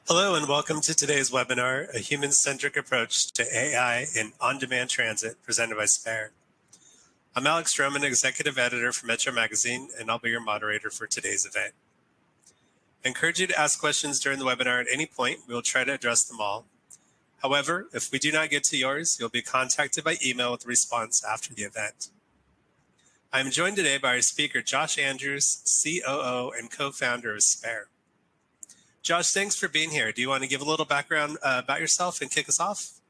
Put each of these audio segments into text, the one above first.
Hello and welcome to today's webinar, A Human-Centric Approach to AI in On-Demand Transit, presented by Spare. I'm Alex Stroman, Executive Editor for Metro Magazine, and I'll be your moderator for today's event. I encourage you to ask questions during the webinar at any point. We will try to address them all. However, if we do not get to yours, you'll be contacted by email with a response after the event. I'm joined today by our speaker, Josh Andrews, COO and co-founder of Spare. Josh, thanks for being here. Do you want to give a little background about yourself and kick us off?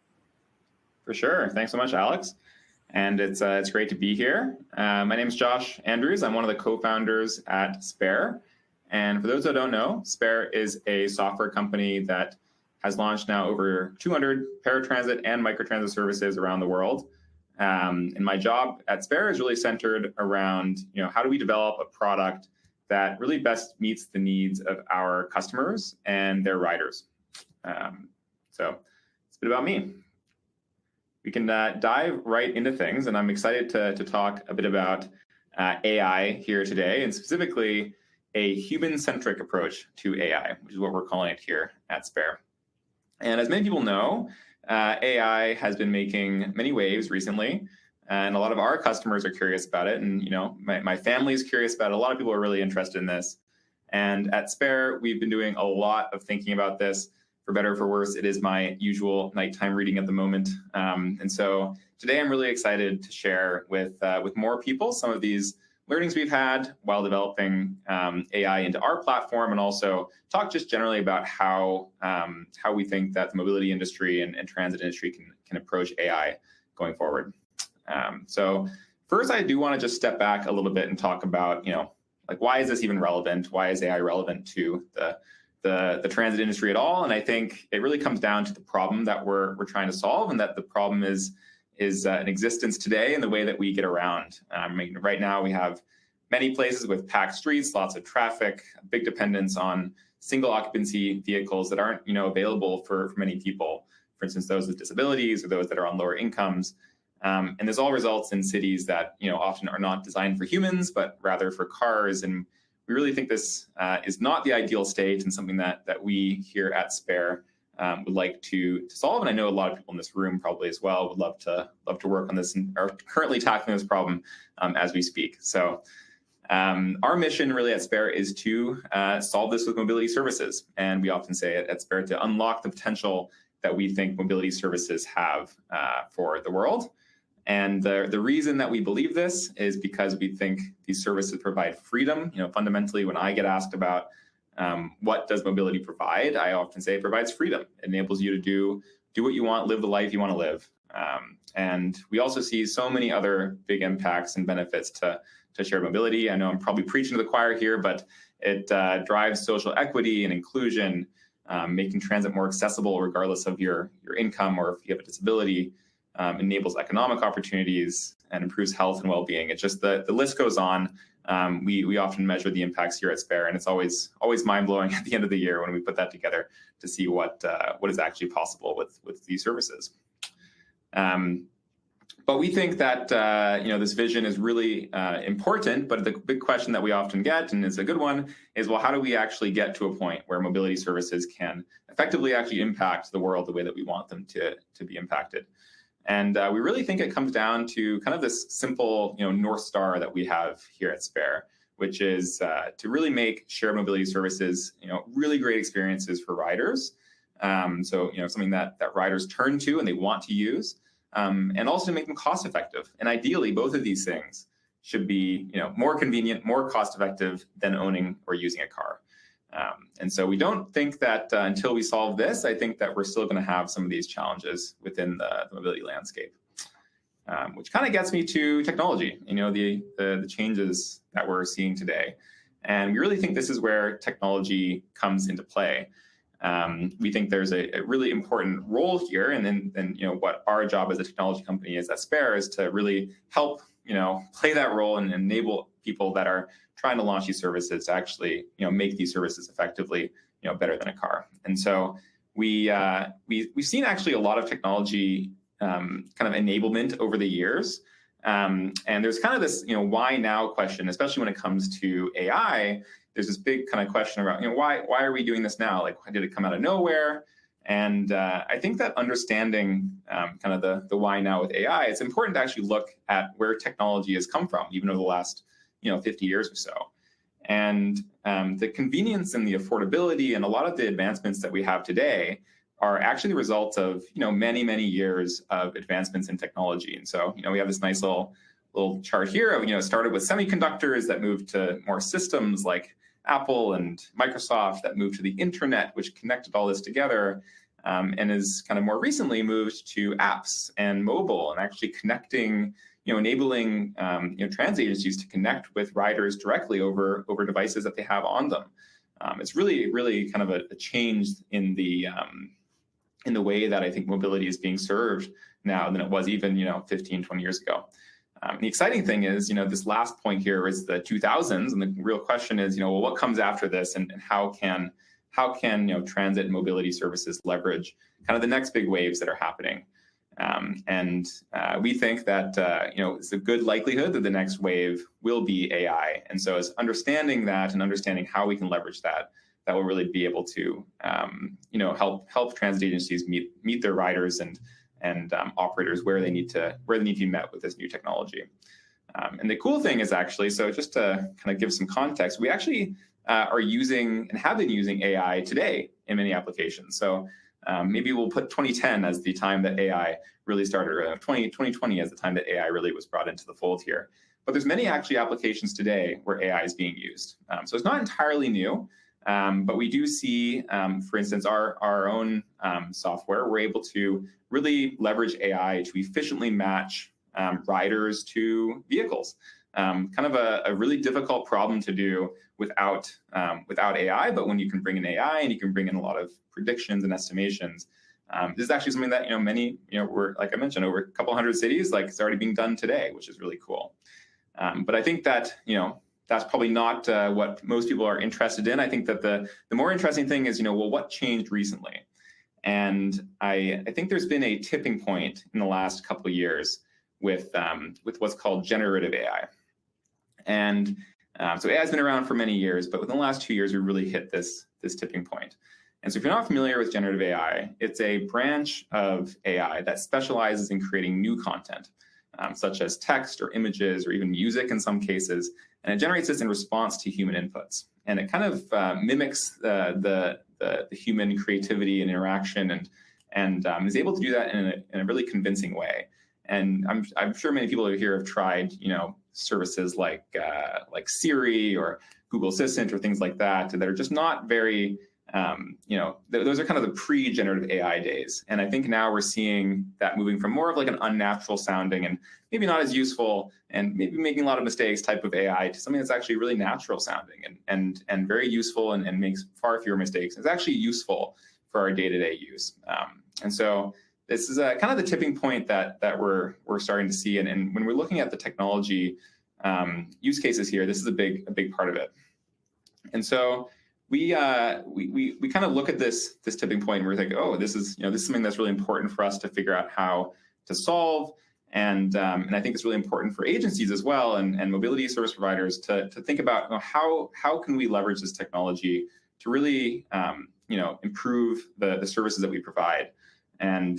For sure. Thanks so much, Alex. And it's great to be here. My name is Josh Andrews. I'm one of the co-founders at Spare. And for those that don't know, Spare is a software company that has launched now over 200 paratransit and microtransit services around the world. And my job at Spare is really centered around, how do we develop a product that really best meets the needs of our customers and their riders. So it's a bit about me. We can dive right into things, and I'm excited to talk a bit about AI here today, and specifically a human-centric approach to AI, which is what we're calling it here at Spare. And as many people know, AI has been making many waves recently. And a lot of our customers are curious about it. And, my family is curious about it. A lot of people are really interested in this. And at Spare, we've been doing a lot of thinking about this. For better or for worse, it is my usual nighttime reading at the moment. And so today I'm really excited to share with more people some of these learnings we've had while developing AI into our platform, and also talk just generally about how we think that the mobility industry and transit industry can approach AI going forward. So first, I do want to just step back a little bit and talk about, why is this even relevant? Why is AI relevant to the transit industry at all? And I think it really comes down to the problem that we're trying to solve, and that the problem is in existence today in the way that we get around. Right now we have many places with packed streets, lots of traffic, big dependence on single occupancy vehicles that aren't, available for many people. For instance, those with disabilities or those that are on lower incomes. And this all results in cities that often are not designed for humans, but rather for cars. And we really think this is not the ideal state, and something that we here at Spare would like to solve. And I know a lot of people in this room probably as well would love to work on this, and are currently tackling this problem as we speak. So our mission really at Spare is to solve this with mobility services. And we often say at Spare to unlock the potential that we think mobility services have for the world. And the reason that we believe this is because we think these services provide freedom. Fundamentally, when I get asked about what does mobility provide, I often say it provides freedom. It enables you to do what you want, live the life you want to live. And we also see so many other big impacts and benefits to shared mobility. I know I'm probably preaching to the choir here, but it drives social equity and inclusion, making transit more accessible regardless of your income or if you have a disability. Enables economic opportunities and improves health and well-being. It's just the list goes on. We often measure the impacts here at Spare, and it's always mind-blowing at the end of the year when we put that together to see what is actually possible with these services. But we think that this vision is really important. But the big question that we often get, and it's a good one, is, well, how do we actually get to a point where mobility services can effectively actually impact the world the way that we want them to be impacted? And we really think it comes down to kind of this simple, North Star that we have here at Spare, which is to really make shared mobility services, really great experiences for riders. So, something that riders turn to and they want to use, and also to make them cost effective. And ideally, both of these things should be, more convenient, more cost effective than owning or using a car. And so we don't think that until we solve this, I think that we're still going to have some of these challenges within the mobility landscape, which kind of gets me to technology, the changes that we're seeing today. And we really think this is where technology comes into play. We think there's a really important role here. And then what our job as a technology company is at Spare is to really help, play that role and enable people that are trying to launch these services to actually, make these services effectively, better than a car. And so we've seen actually a lot of technology kind of enablement over the years. And there's kind of this, why now question, especially when it comes to AI, there's this big kind of question about, why are we doing this now? Like, why did it come out of nowhere? And I think that understanding kind of the why now with AI, it's important to actually look at where technology has come from, even over the last 50 years or so. And the convenience and the affordability and a lot of the advancements that we have today are actually the result of many, many years of advancements in technology. And so we have this nice little chart here of it started with semiconductors that moved to more systems like Apple and Microsoft, that moved to the internet, which connected all this together, and is kind of more recently moved to apps and mobile, and actually connecting, enabling transit agencies to connect with riders directly over devices that they have on them. It's really kind of a change in the way that I think mobility is being served now than it was even 15, 20 years ago. The exciting thing is, this last point here is the 2000s, and the real question is, well, what comes after this, and how can transit and mobility services leverage kind of the next big waves that are happening? We think that it's a good likelihood that the next wave will be AI, and so it's understanding that and understanding how we can leverage that will really be able to help transit agencies meet their riders and operators where they need to be met with this new technology. And the cool thing is actually, so just to kind of give some context, we actually are using and have been using AI today in many applications. So maybe we'll put 2010 as the time that AI really started, or 2020 as the time that AI really was brought into the fold here. But there's many actually applications today where AI is being used. So it's not entirely new. But we do see, for instance, our own software, we're able to really leverage AI to efficiently match riders to vehicles. Kind of a really difficult problem to do without AI, but when you can bring in AI and you can bring in a lot of predictions and estimations, this is actually something that many we're, like I mentioned, over a couple hundred cities, like it's already being done today, which is really cool. But I think that that's probably not what most people are interested in. I think that the more interesting thing is, well, what changed recently? And I think there's been a tipping point in the last couple of years with what's called generative AI. And so AI has been around for many years, but within the last 2 years, we really hit this tipping point. And so if you're not familiar with generative AI, it's a branch of AI that specializes in creating new content, such as text or images or even music in some cases. And it generates this in response to human inputs. And it kind of mimics the human creativity and interaction, and is able to do that in a really convincing way. And I'm sure many people here have tried, services like Siri or Google Assistant or things like that are just not very, those are kind of the pre-generative AI days. And I think now we're seeing that moving from more of like an unnatural sounding and maybe not as useful and maybe making a lot of mistakes type of AI to something that's actually really natural sounding and very useful and makes far fewer mistakes. It's actually useful for our day-to-day use. And so this is kind of the tipping point that we're starting to see. And when we're looking at the technology use cases here, this is a big part of it. And so we kind of look at this tipping point and we're like, oh, this is something that's really important for us to figure out how to solve. And I think it's really important for agencies as well and mobility service providers to think about how can we leverage this technology to really improve the services that we provide and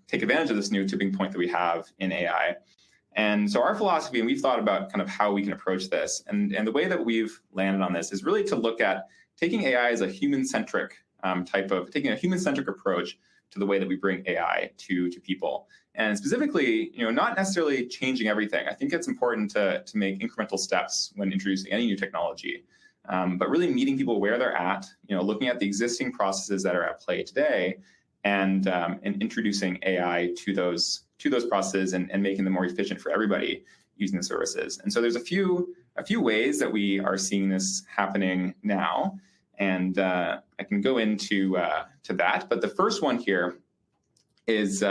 take advantage of this new tipping point that we have in AI. And so our philosophy, and we've thought about kind of how we can approach this, and the way that we've landed on this is really to look at taking AI as a human-centric taking a human-centric approach to the way that we bring AI to people. And specifically, not necessarily changing everything. I think it's important to make incremental steps when introducing any new technology, but really meeting people where they're at, looking at the existing processes that are at play today, and introducing AI to those processes and making them more efficient for everybody using the services. And so there's a few ways that we are seeing this happening now, and I can go into to that. But the first one here is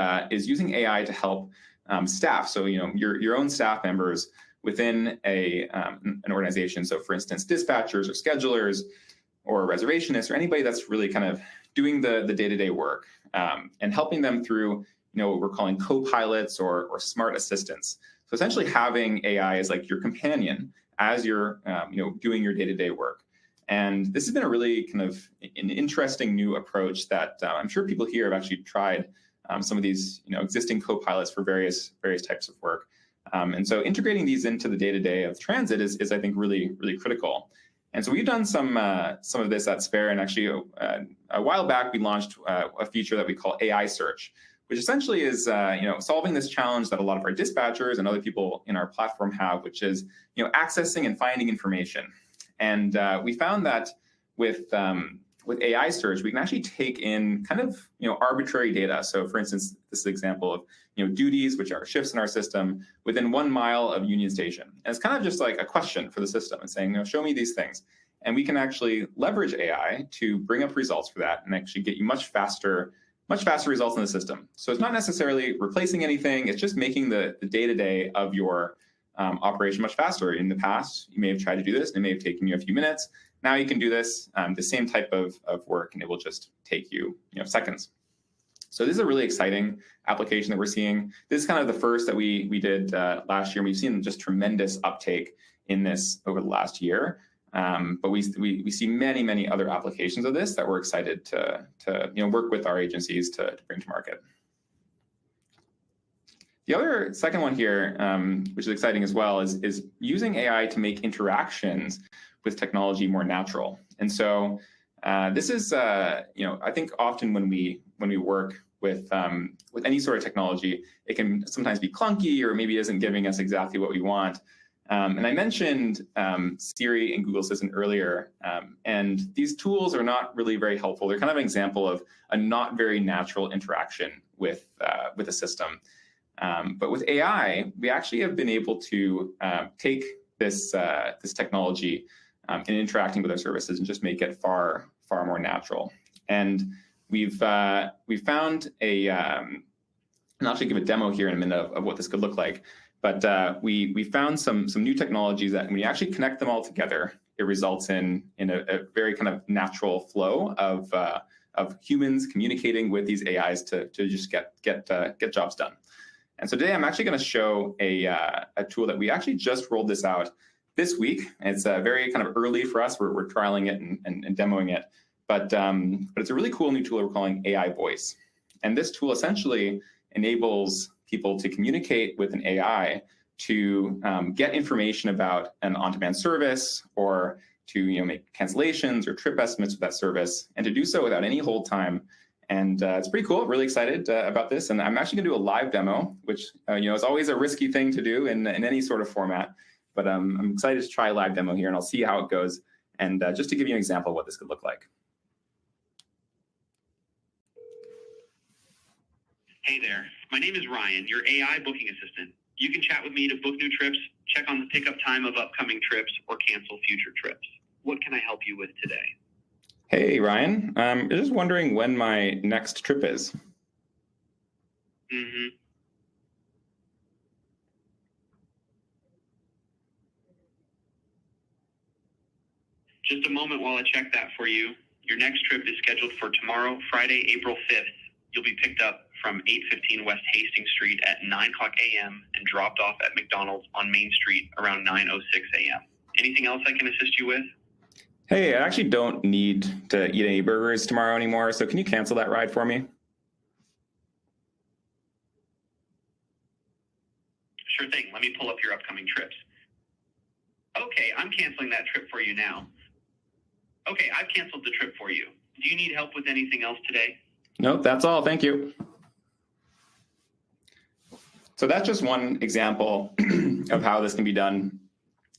using AI to help staff. So your own staff members within an organization. So for instance, dispatchers or schedulers or reservationists or anybody that's really kind of doing the day-to-day work and helping them through what we're calling co-pilots or smart assistants. So essentially having AI as like your companion as you're doing your day-to-day work. And this has been a really kind of an interesting new approach that I'm sure people here have actually tried some of these existing co-pilots for various types of work. And so integrating these into the day-to-day of transit is I think really critical. And so we've done some of this at Spare, and actually a while back we launched a feature that we call AI search, which essentially is solving this challenge that a lot of our dispatchers and other people in our platform have, which is accessing and finding information. And we found that with AI search, we can actually take in kind of arbitrary data. So, for instance, this is an example of duties, which are shifts in our system within 1 mile of Union Station. And it's kind of just like a question for the system and saying, show me these things. And we can actually leverage AI to bring up results for that and actually get you much faster results in the system. So it's not necessarily replacing anything. It's just making the day-to-day of your operation much faster. In the past, you may have tried to do this, and it may have taken you a few minutes. Now you can do this, the same type of work, and it will just take you seconds. So this is a really exciting application that we're seeing. This is kind of the first that we did last year. And we've seen just tremendous uptake in this over the last year. But we see many other applications of this that we're excited to work with our agencies to bring to market. The other second one here, which is exciting as well, is using AI to make interactions with technology more natural. And so this is, I think often when we work with any sort of technology, it can sometimes be clunky or maybe isn't giving us exactly what we want. And I mentioned Siri and Google Assistant earlier, and these tools are not really very helpful. They're kind of an example of a not very natural interaction with a system. But with AI, we actually have been able to take this technology and interacting with our services and just make it far more natural. And we've found and I'll actually give a demo here in a minute of what this could look like. But we found some new technologies that when you actually connect them all together, it results in a very kind of natural flow of humans communicating with these AIs to just get jobs done. And so today I'm actually going to show a tool that we actually just rolled this out this week. It's very kind of early for us. We're trialing it and demoing it. But it's a really cool new tool we're calling AI Voice. And this tool essentially enables people to communicate with an AI to get information about an on-demand service or to make cancellations or trip estimates with that service, and to do so without any hold time. And it's pretty cool. Really excited about this. And I'm actually going to do a live demo, which is always a risky thing to do in any sort of format. But I'm excited to try a live demo here, and I'll see how it goes. And just to give you an example of what this could look like. Hey there, my name is Ryan, your AI booking assistant. You can chat with me to book new trips, check on the pickup time of upcoming trips, or cancel future trips. What can I help you with today? Hey, Ryan. I'm just wondering when my next trip is. Just a moment while I check that for you. Your next trip is scheduled for tomorrow, Friday, April 5th. You'll be picked up from 815 West Hastings Street at 9 o'clock a.m. and dropped off at McDonald's on Main Street around 9:06 a.m. Anything else I can assist you with? Hey, I actually don't need to eat any burgers tomorrow anymore, so can you cancel that ride for me? Sure thing. Let me pull up your upcoming trips. Okay, I'm canceling that trip for you now. Okay, I've canceled the trip for you. Do you need help with anything else today? Nope, that's all. Thank you. So that's just one example of how this can be done.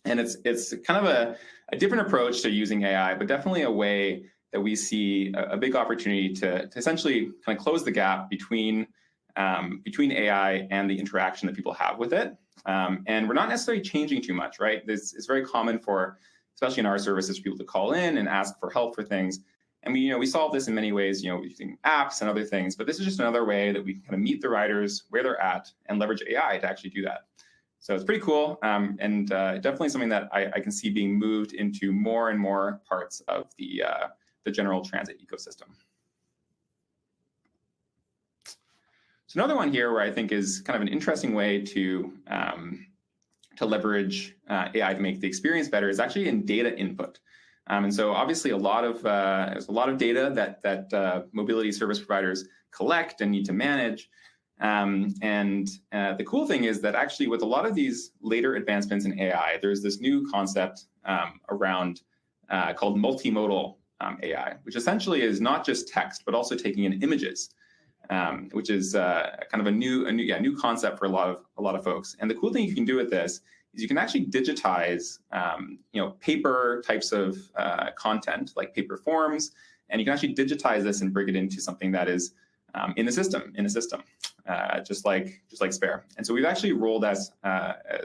And it's kind of a different approach to using AI, but definitely a way that we see a big opportunity to essentially kind of close the gap between AI and the interaction that people have with it. And we're not necessarily changing too much, right? It's very common for, especially in our services, for people to call in and ask for help for things. And we solve this in many ways, using apps and other things, but this is just another way that we can kind of meet the riders where they're at and leverage AI to actually do that. So it's pretty cool, and definitely something that I can see being moved into more and more parts of the general transit ecosystem. So another one here where I think is kind of an interesting way to to leverage AI to make the experience better is actually in data input. And so obviously there's a lot of data that mobility service providers collect and need to manage. The cool thing is that actually with a lot of these later advancements in AI, there's this new concept around called multimodal AI, which essentially is not just text, but also taking in images, which is kind of a new concept for a lot of folks. And the cool thing you can do with this is you can actually digitize, paper types of content like paper forms, and you can actually digitize this and bring it into something that is in a system, just like Spare. And so we've actually rolled out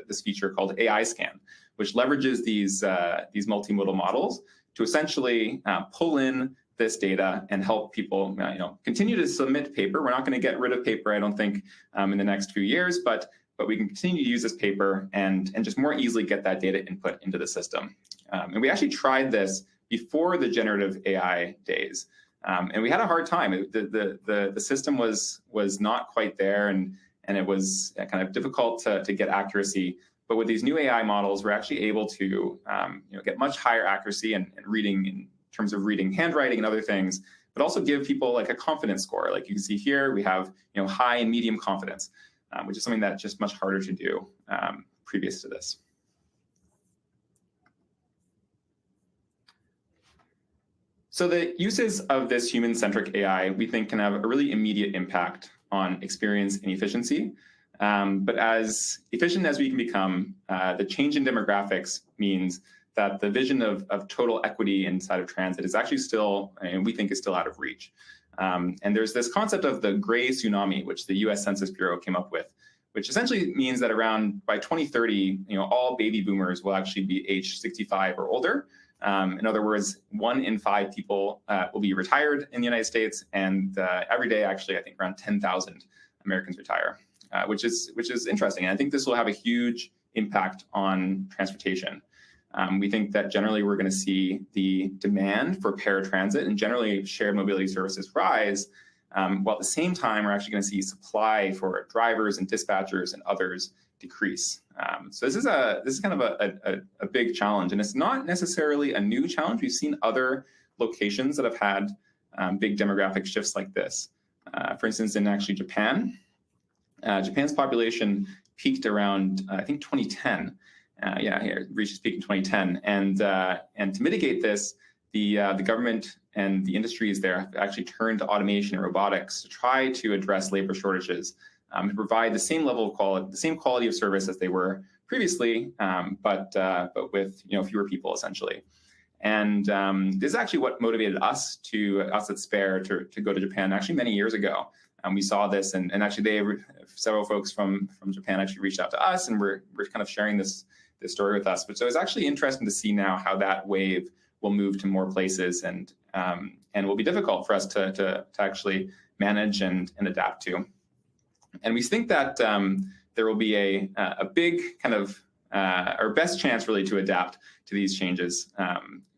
this feature called AI Scan, which leverages these multimodal models to essentially pull in this data and help people continue to submit paper. We're not going to get rid of paper, I don't think, in the next few years, but we can continue to use this paper and just more easily get that data input into the system. And we actually tried this before the generative AI days. And we had a hard time. The system was not quite there, and it was kind of difficult to get accuracy. But with these new AI models, we're actually able to get much higher accuracy and reading in terms of reading handwriting and other things, but also give people like a confidence score. Like you can see here, we have high and medium confidence, which is something that's just much harder to do previous to this. So the uses of this human-centric AI, we think, can have a really immediate impact on experience and efficiency. But as efficient as we can become, the change in demographics means that the vision of total equity inside of transit is actually still, and we think is still out of reach. And there's this concept of the gray tsunami, which the US Census Bureau came up with, which essentially means that by 2030, all baby boomers will actually be age 65 or older. In other words, 1 in 5 people will be retired in the United States, and every day, actually, I think around 10,000 Americans retire, which is interesting. And I think this will have a huge impact on transportation. We think that generally we're going to see the demand for paratransit and generally shared mobility services rise, while at the same time we're actually going to see supply for drivers and dispatchers and others decrease. So this is kind of a big challenge, and it's not necessarily a new challenge. We've seen other locations that have had big demographic shifts like this. For instance, in actually Japan, Japan's population peaked around I think 2010. It reached its peak in 2010, and to mitigate this, the government and the industries there have actually turned to automation and robotics to try to address labor shortages, to provide the same level of quality, the same quality of service as they were previously, but with fewer people essentially. And this is actually what motivated us at Spare to go to Japan actually many years ago. We saw this, and actually several folks from Japan actually reached out to us, and we're kind of sharing this story with us. But so it's actually interesting to see now how that wave will move to more places, and it will be difficult for us to actually manage and adapt to. And we think that there will be a big kind of our best chance really to adapt to these changes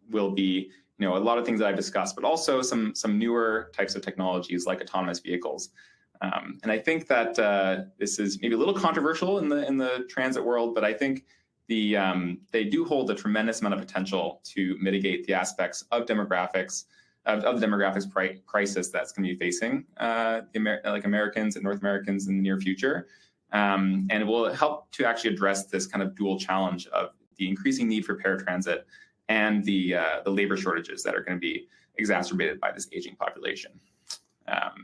will be a lot of things that I've discussed, but also some newer types of technologies like autonomous vehicles. And I think that this is maybe a little controversial in the transit world, but I think they do hold a tremendous amount of potential to mitigate the aspects of demographics of the demographics crisis that's going to be facing Americans and North Americans in the near future. And it will help to actually address this kind of dual challenge of the increasing need for paratransit and the labor shortages that are going to be exacerbated by this aging population.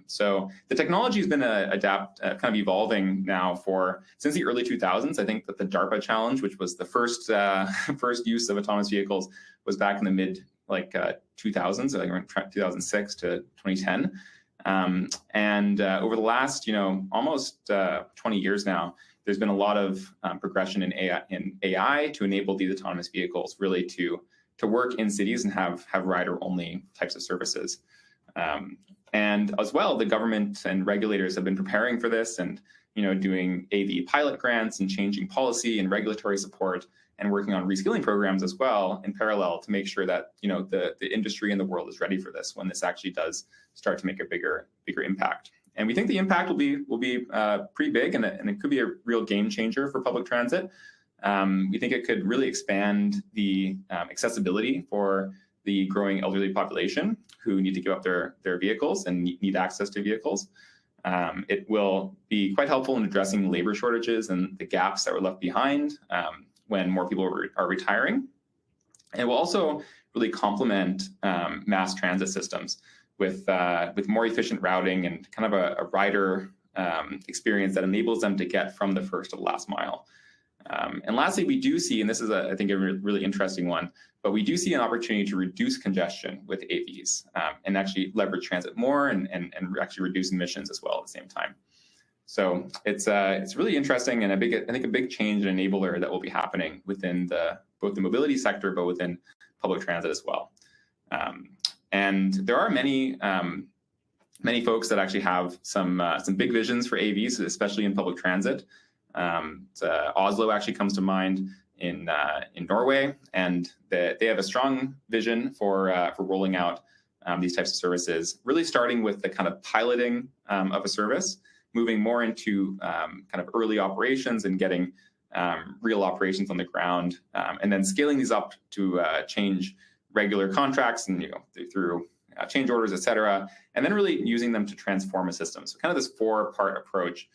So the technology has been kind of evolving now since the early 2000s. I think that the DARPA challenge, which was the first use of autonomous vehicles, was back in the mid 2000s, like around 2006 to 2010. And over the last almost 20 years now, there's been a lot of progression in AI to enable these autonomous vehicles really to work in cities and have rider-only types of services. And as well, the government and regulators have been preparing for this and doing AV pilot grants and changing policy and regulatory support and working on reskilling programs as well in parallel to make sure that the industry and the world is ready for this when this actually does start to make a bigger impact. And we think the impact will be pretty big, and it could be a real game changer for public transit. We think it could really expand the accessibility for the growing elderly population who need to give up their vehicles and need access to vehicles. It will be quite helpful in addressing labor shortages and the gaps that were left behind when more people are retiring. And it will also really complement mass transit systems with more efficient routing and kind of a rider experience that enables them to get from the first to the last mile. And lastly, we do see, and this is, I think, a really interesting one, but we do see an opportunity to reduce congestion with AVs and actually leverage transit more and actually reduce emissions as well at the same time. So it's really interesting and I think a big change and enabler that will be happening within both the mobility sector, but within public transit as well. And there are many folks that actually have some big visions for AVs, especially in public transit. Oslo actually comes to mind in Norway, and they have a strong vision for rolling out these types of services, really starting with the kind of piloting of a service, moving more into kind of early operations and getting real operations on the ground, and then scaling these up to change regular contracts and through change orders, et cetera, and then really using them to transform a system. So kind of this 4-part approach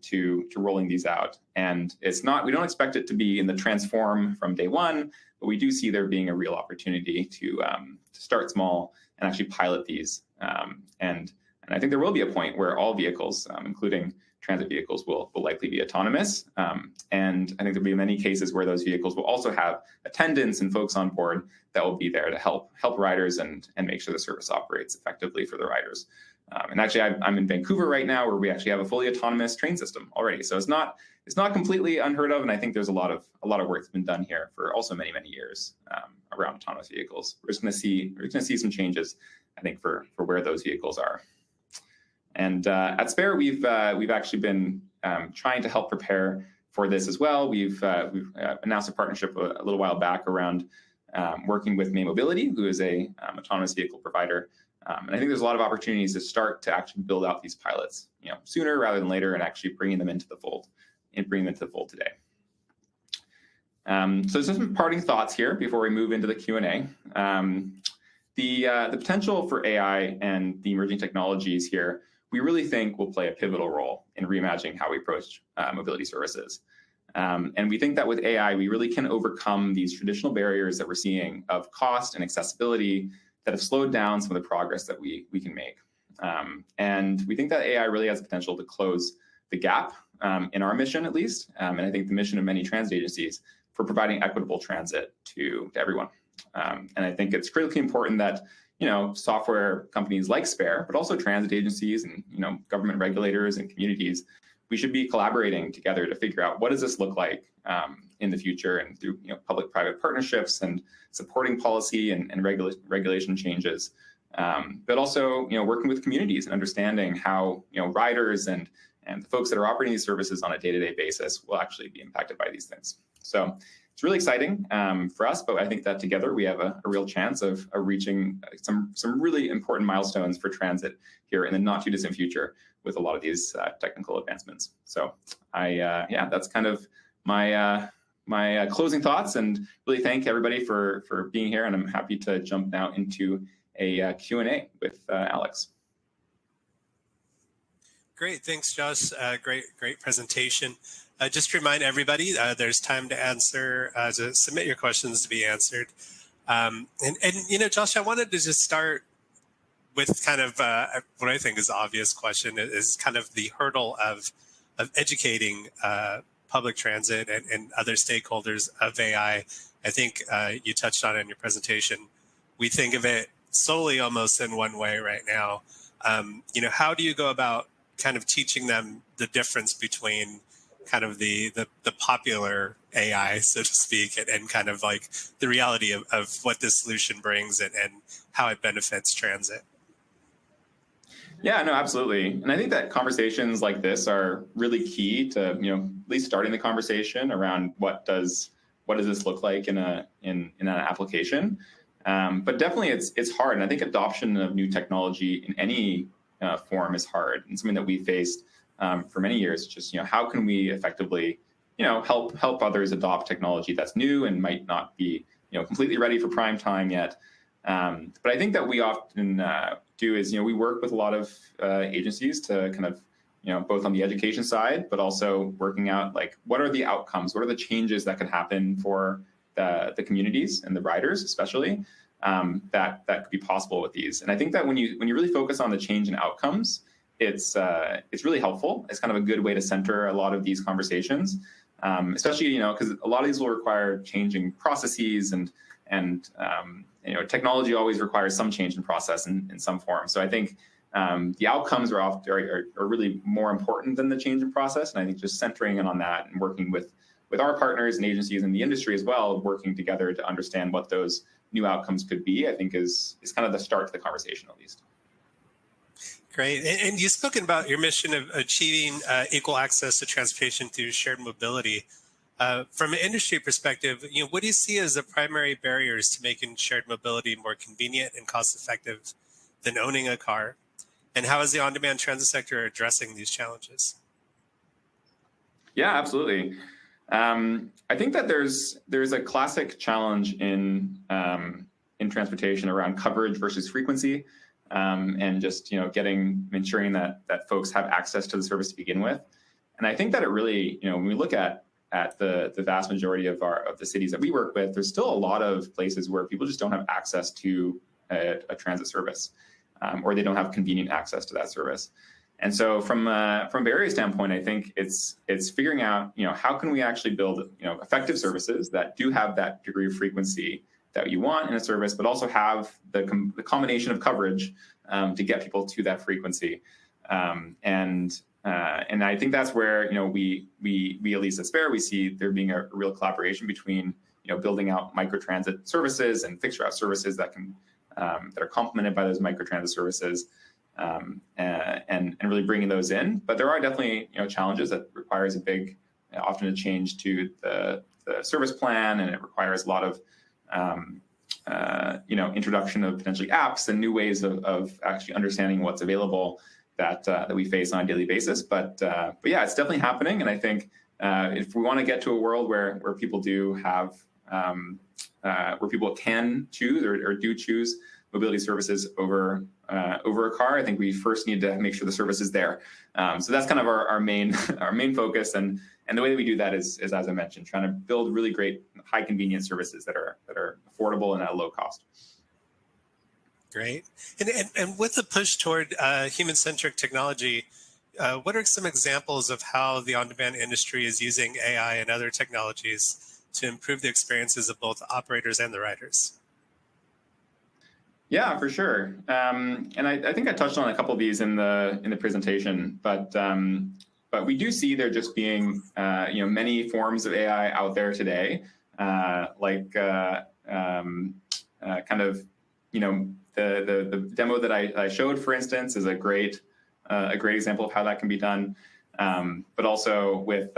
to rolling these out. And we don't expect it to be in the transform from day one, but we do see there being a real opportunity to start small and actually pilot these. And I think there will be a point where all vehicles, including transit vehicles, will likely be autonomous. And I think there'll be many cases where those vehicles will also have attendants and folks on board that will be there to help riders and make sure the service operates effectively for the riders. And actually, I'm in Vancouver right now, where we actually have a fully autonomous train system already. So it's not completely unheard of, and I think there's a lot of work that's been done here for also many years around autonomous vehicles. We're going to see some changes, I think, for where those vehicles are. And at Spare, we've actually been trying to help prepare for this as well. We've announced a partnership a little while back around working with May Mobility, who is a autonomous vehicle provider. And I think there's a lot of opportunities to start to actually build out these pilots, sooner rather than later, and actually bringing them into the fold today. So some parting thoughts here before we move into the Q&A. The potential for AI and the emerging technologies here, we really think will play a pivotal role in reimagining how we approach mobility services. And we think that with AI, we really can overcome these traditional barriers that we're seeing of cost and accessibility that have slowed down some of the progress that we can make. And we think that AI really has the potential to close the gap in our mission, at least, and I think the mission of many transit agencies for providing equitable transit to everyone. And I think it's critically important that software companies like Spare, but also transit agencies and government regulators and communities, we should be collaborating together to figure out what does this look like in the future, and through public-private partnerships and supporting policy and regulation changes, but also working with communities and understanding how riders and the folks that are operating these services on a day-to-day basis will actually be impacted by these things. So it's really exciting for us, but I think that together we have a real chance of reaching some really important milestones for transit here in the not too distant future with a lot of these technical advancements. So that's kind of my closing thoughts, and really thank everybody for being here. And I'm happy to jump now into a Q&A with Alex. Great, thanks, Josh. Great presentation. Just to remind everybody, there's time to submit your questions to be answered. And Josh, I wanted to just start with kind of what I think is the obvious question, is kind of the hurdle of educating public transit and other stakeholders of AI. I think you touched on it in your presentation. We think of it solely almost in one way right now. How do you go about kind of teaching them the difference between kind of the popular AI, so to speak, and kind of like the reality of what this solution brings and how it benefits transit? Yeah, no, absolutely. And I think that conversations like this are really key to, at least starting the conversation around what does this look like in an application. But definitely it's hard. And I think adoption of new technology in any form is hard, and something that we faced for many years. Just, how can we effectively help others adopt technology that's new and might not be completely ready for prime time yet. But I think that we often do is we work with a lot of agencies to kind of both on the education side, but also working out like what are the outcomes, what are the changes that could happen for the communities and the riders especially, that could be possible with these. And I think that when you really focus on the change in outcomes, it's really helpful. It's kind of a good way to center a lot of these conversations, especially because a lot of these will require changing processes and technology always requires some change in process in some form. So I think the outcomes are really more important than the change in process. And I think just centering in on that and working with our partners and agencies in the industry as well, working together to understand what those new outcomes could be, I think is kind of the start to the conversation, at least. Great. And you've spoken about your mission of achieving equal access to transportation through shared mobility. From an industry perspective, what do you see as the primary barriers to making shared mobility more convenient and cost-effective than owning a car? And how is the on-demand transit sector addressing these challenges? Yeah, absolutely. I think that there's a classic challenge in transportation around coverage versus frequency, and just ensuring that folks have access to the service to begin with. And I think that it really when we look at the vast majority of the cities that we work with, there's still a lot of places where people just don't have access to a transit service, or they don't have convenient access to that service. And so from a barrier standpoint, I think it's figuring out how can we actually build effective services that do have that degree of frequency that you want in a service, but also have the combination of coverage to get people to that frequency. And I think that's where we at least at Spare, we see there being a real collaboration between building out microtransit services and fixed route services that are complemented by those microtransit services, and really bringing those in. But there are definitely challenges that requires often a change to the service plan, and it requires a lot of introduction of potentially apps and new ways of actually understanding what's available that we face on a daily basis. But yeah, it's definitely happening. And I think if we want to get to a world where people do have where people can choose or do choose mobility services over a car, I think we first need to make sure the service is there. So that's kind of our main focus, and the way that we do that is as I mentioned, trying to build really great high convenience services that are affordable and at a low cost. Great. And with the push toward human-centric technology, what are some examples of how the on-demand industry is using AI and other technologies to improve the experiences of both operators and the riders? Yeah, for sure. And I think I touched on a couple of these in the presentation, but we do see there just being many forms of AI out there today, the demo that I showed, for instance, is a great example of how that can be done. But also with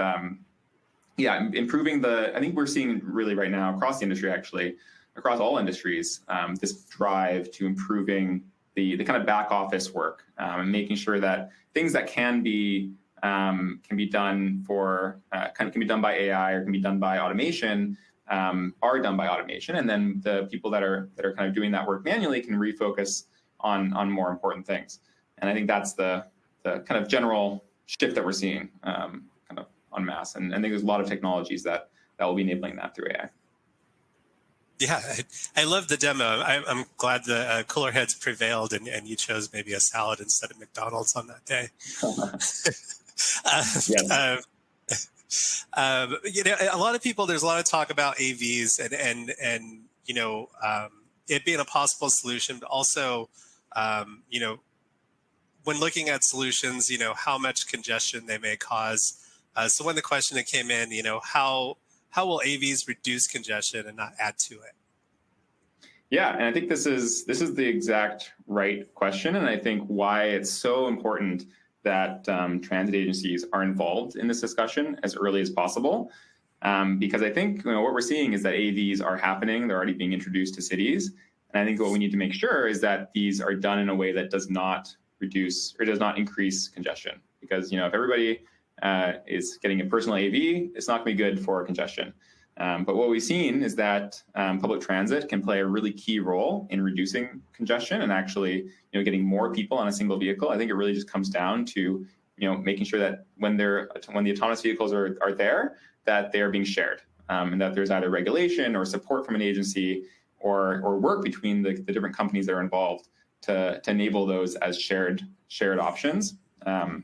improving I think we're seeing really right now across the industry, actually across all industries, this drive to improving the kind of back office work, and making sure that things that can be done by AI or can be done by automation are done by automation, and then the people that are kind of doing that work manually can refocus on more important things. And I think that's the kind of general shift that we're seeing kind of en masse. And I think there's a lot of technologies that will be enabling that through AI. Yeah, I love the demo. I'm glad the cooler heads prevailed and you chose maybe a salad instead of McDonald's on that day. A lot of people, there's a lot of talk about AVs and it being a possible solution, but also, when looking at solutions, how much congestion they may cause. So when the question that came in, how will AVs reduce congestion and not add to it? Yeah, and I think this is the exact right question, and I think why it's so important that transit agencies are involved in this discussion as early as possible, because I think what we're seeing is that AVs are happening; they're already being introduced to cities, and I think what we need to make sure is that these are done in a way that does not reduce or does not increase congestion. Because if everybody is getting a personal AV, it's not going to be good for congestion. But what we've seen is that public transit can play a really key role in reducing congestion and actually, getting more people on a single vehicle. I think it really just comes down to, making sure that when the autonomous vehicles are there, that they are being shared, and that there's either regulation or support from an agency or work between the different companies that are involved to enable those as shared options. And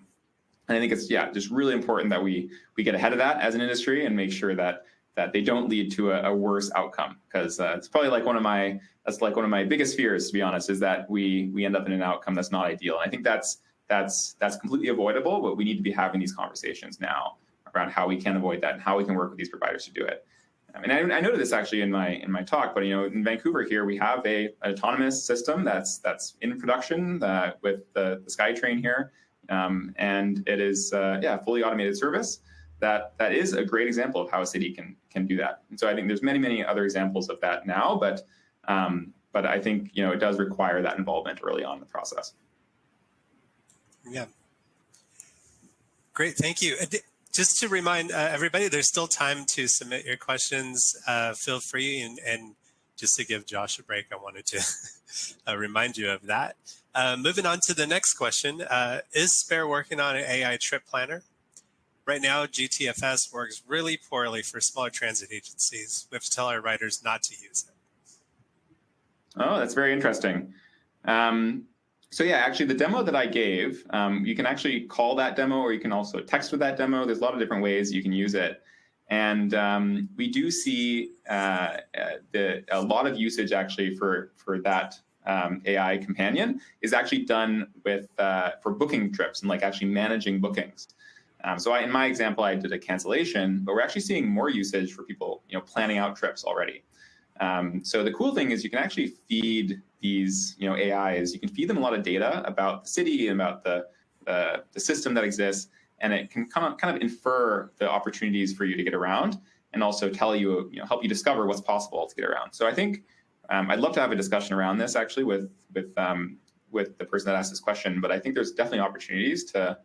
I think it's just really important that we get ahead of that as an industry and make sure that they don't lead to a worse outcome, because it's probably one of my biggest fears, to be honest, is that we end up in an outcome that's not ideal. And I think that's completely avoidable, but we need to be having these conversations now around how we can avoid that and how we can work with these providers to do it. I mean, I noted this actually in my talk, but in Vancouver here we have an autonomous system that's in production with the SkyTrain here, and it is fully automated service. That is a great example of how a city can do that. And so I think there's many other examples of that now, but I think it does require that involvement early on in the process. Yeah. Great, thank you. Just to remind everybody, there's still time to submit your questions. Feel free, and just to give Josh a break, I wanted to remind you of that. Moving on to the next question, is Spare working on an AI trip planner? Right now, GTFS works really poorly for smaller transit agencies. We have to tell our riders not to use it. Oh, that's very interesting. So yeah, actually the demo that I gave, you can actually call that demo, or you can also text with that demo. There's a lot of different ways you can use it. And we do see a lot of usage actually for that AI companion is actually done with for booking trips and actually managing bookings. So in my example, I did a cancellation, but we're actually seeing more usage for people, planning out trips already. So the cool thing is you can actually feed these, AIs. You can feed them a lot of data about the city and about the system that exists, and it can kind of infer the opportunities for you to get around, and also tell you, help you discover what's possible to get around. So I think I'd love to have a discussion around this actually with the person that asked this question. But I think there's definitely opportunities to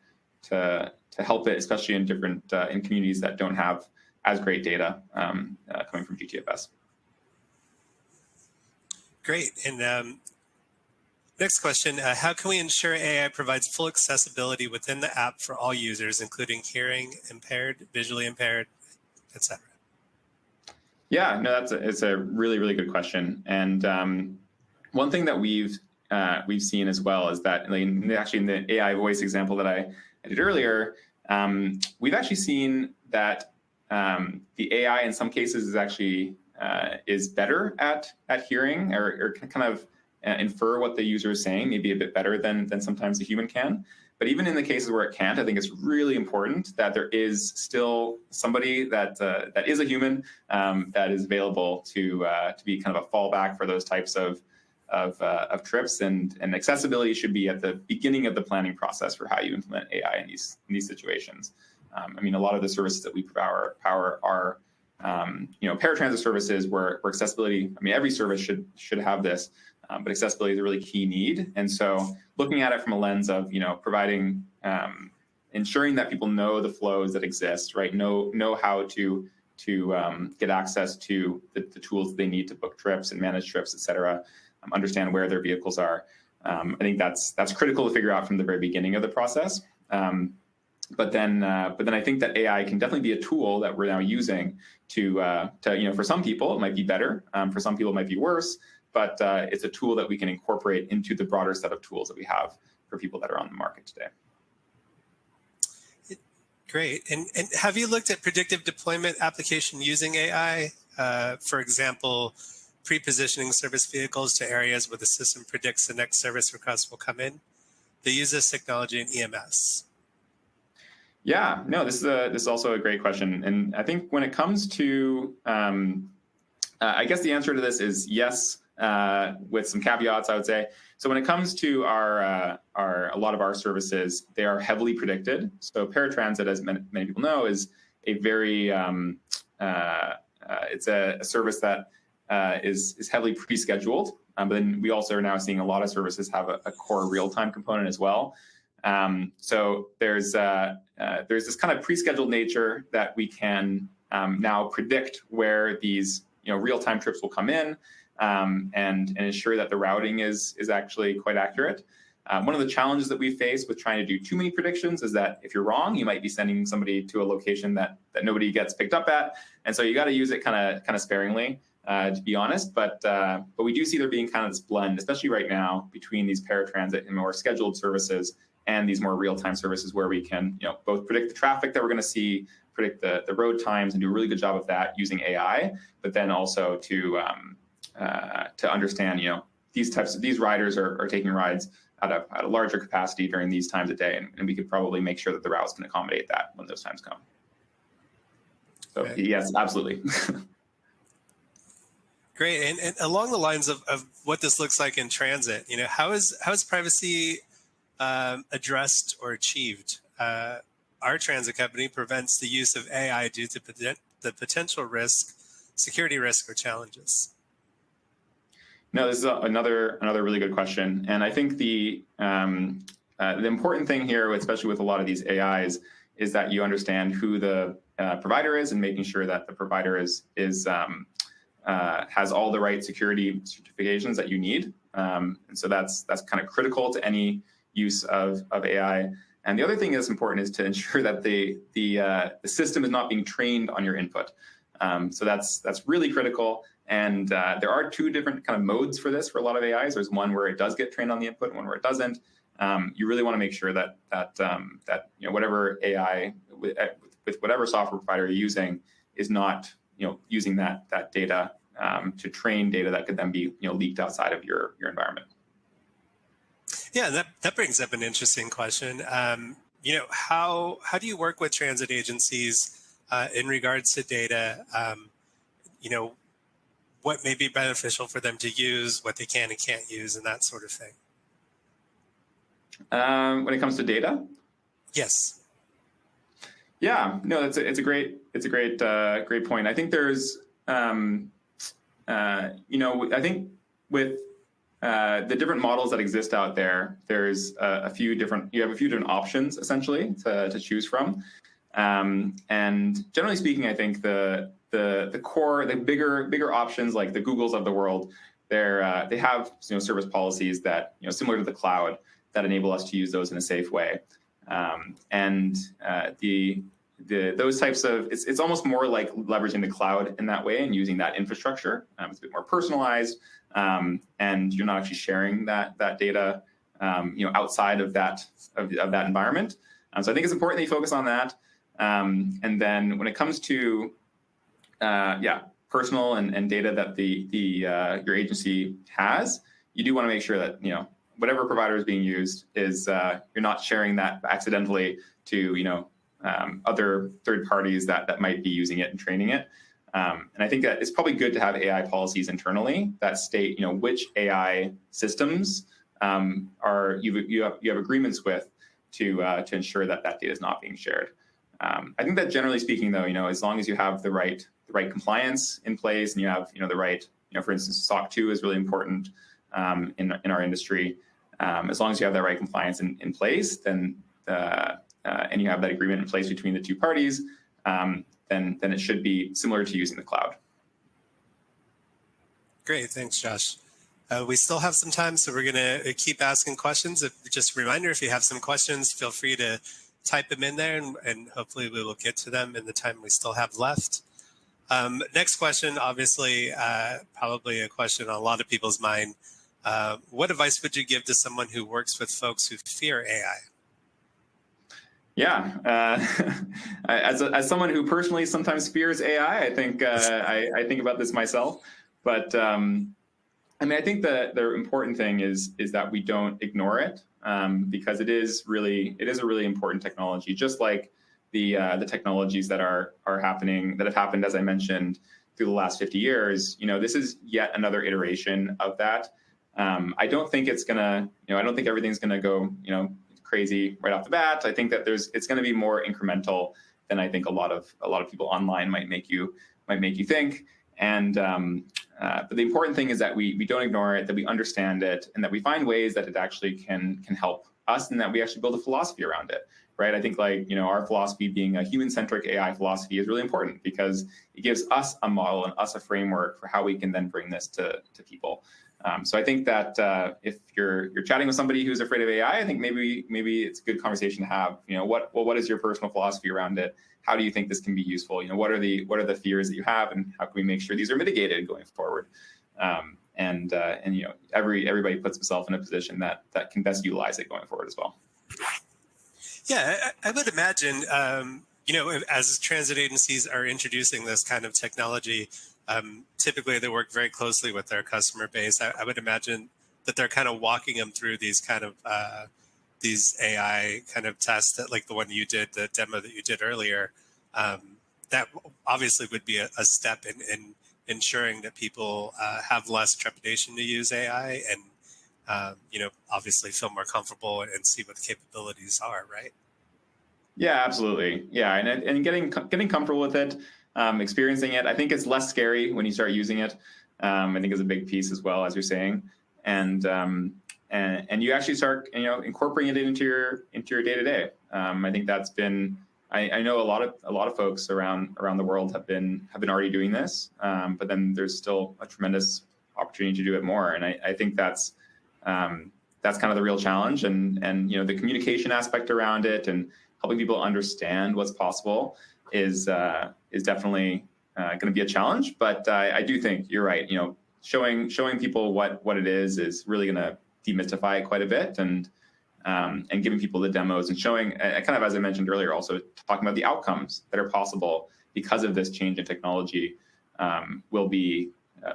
help it, especially in different in communities that don't have as great data coming from GTFS. Great. And next question, how can we ensure AI provides full accessibility within the app for all users, including hearing impaired, visually impaired, etc.? Yeah, no, it's a really, really good question. And one thing that we've seen as well is that actually in the AI voice example that I did earlier, we've actually seen that the AI in some cases is actually is better at hearing or can kind of infer what the user is saying, maybe a bit better than sometimes a human can. But even in the cases where it can't, I think it's really important that there is still somebody that is a human that is available to be kind of a fallback for those types of trips, and accessibility should be at the beginning of the planning process for how you implement AI in these situations. I mean, a lot of the services that we power are paratransit services where accessibility, I mean, every service should have this, but accessibility is a really key need. And so looking at it from a lens of, providing, ensuring that people know the flows that exist, right? Know how to get access to the tools they need to book trips and manage trips, et cetera, understand where their vehicles are. I think that's critical to figure out from the very beginning of the process. But then I think that AI can definitely be a tool that we're now using to for some people it might be better, for some people it might be worse, but it's a tool that we can incorporate into the broader set of tools that we have for people that are on the market today. Great. And have you looked at predictive deployment application using AI? For example, pre-positioning service vehicles to areas where the system predicts the next service request will come in? They use this technology in EMS. Yeah, no, this is also a great question. And I think when it comes to, I guess the answer to this is yes, with some caveats, I would say. So when it comes to a lot of our services, they are heavily predicted. So paratransit, as many people know, is a very, it's a service that is heavily pre-scheduled. But then we also are now seeing a lot of services have a core real-time component as well. So there's this kind of pre-scheduled nature that we can now predict where these real-time trips will come in, and ensure that the routing is actually quite accurate. One of the challenges that we face with trying to do too many predictions is that if you're wrong, you might be sending somebody to a location that nobody gets picked up at, and so you got to use it kind of sparingly, to be honest. But we do see there being kind of this blend, especially right now, between these paratransit and more scheduled services and these more real-time services where we can both predict the traffic that we're going to see, predict the road times, and do a really good job of that using AI, but then also to understand these riders are taking rides at a larger capacity during these times of day, and we could probably make sure that the routes can accommodate that when those times come. So right. Yes, absolutely. Great, and along the lines of what this looks like in transit, how is privacy addressed or achieved? Our transit company prevents the use of AI due to the potential risk, security risk, or challenges. No, this is another really good question, and I think the important thing here, especially with a lot of these AIs, is that you understand who the provider is, and making sure that the provider has all the right security certifications that you need, and so that's kind of critical to any use of AI. And the other thing that's important is to ensure that the system is not being trained on your input. So that's really critical. And there are two different kind of modes for this for a lot of AIs. There's one where it does get trained on the input, and one where it doesn't. You really want to make sure that whatever AI with whatever software provider you're using is not using that data to train data that could then be leaked outside of your environment. Yeah, that brings up an interesting question. How do you work with transit agencies in regards to data? What may be beneficial for them to use, what they can and can't use, and that sort of thing. When it comes to data? Yes. Yeah, no, it's a great point. I think there's I think with the different models that exist out there, there's you have a few different options essentially to choose from. And generally speaking, I think the core, the bigger options like the Googles of the world, they have service policies that similar to the cloud that enable us to use those in a safe way. Those types of it's almost more like leveraging the cloud in that way and using that infrastructure. It's a bit more personalized, and you're not actually sharing that data outside of that environment. So I think it's important that you focus on that. And then when it comes to personal and data that your agency has, you do want to make sure that whatever provider is being used is you're not sharing that accidentally to other third parties that might be using it and training it. And I think that it's probably good to have AI policies internally that state which AI systems you have agreements with to ensure that data is not being shared. I think that generally speaking, though, as long as you have the right compliance in place and you have the right, for instance, SOC 2 is really important in our industry. As long as you have that right compliance in place, then and you have that agreement in place between the two parties, then it should be similar to using the cloud. Great, thanks, Josh. We still have some time, so we're going to keep asking questions. Just a reminder, if you have some questions, feel free to type them in there, and hopefully we will get to them in the time we still have left. Next question, obviously, probably a question on a lot of people's mind. What advice would you give to someone who works with folks who fear AI? Yeah, as someone who personally sometimes fears AI, I think I think about this myself. But I think the important thing is that we don't ignore it, because it is a really important technology, just like the technologies that have happened, as I mentioned, through the last 50 years. This is yet another iteration of that. I don't think it's gonna, I don't think everything's gonna go, crazy right off the bat. I think that it's going to be more incremental than I think a lot of people online might make you think. And but the important thing is that we don't ignore it, that we understand it, and that we find ways that it actually can help us in that we actually build a philosophy around it, right? I think our philosophy being a human-centric AI philosophy is really important because it gives us a model and us a framework for how we can then bring this to people. So I think that if you're chatting with somebody who's afraid of AI, I think maybe it's a good conversation to have. What is your personal philosophy around it? How do you think this can be useful? What are the fears that you have, and how can we make sure these are mitigated going forward? And everybody puts himself in a position that can best utilize it going forward as well. Yeah, I would imagine, as transit agencies are introducing this kind of technology, typically they work very closely with their customer base. I would imagine that they're kind of walking them through these kind of these AI kind of tests, that like the one you did, the demo that you did earlier. That obviously would be a step in ensuring that people have less trepidation to use AI and obviously feel more comfortable and see what the capabilities are, right? Yeah, absolutely. Yeah, and getting comfortable with it, experiencing it. I think it's less scary when you start using it. I think is a big piece as well, as you're saying, and you actually start incorporating it into your day to day. I think that's been. I know a lot of folks around the world have been already doing this, but then there's still a tremendous opportunity to do it more, and I think that's kind of the real challenge, and the communication aspect around it and helping people understand what's possible is definitely going to be a challenge. But I do think you're right. Showing people what it is really going to demystify it quite a bit, and giving people the demos and showing, kind of as I mentioned earlier, also talking about the outcomes that are possible because of this change in technology will be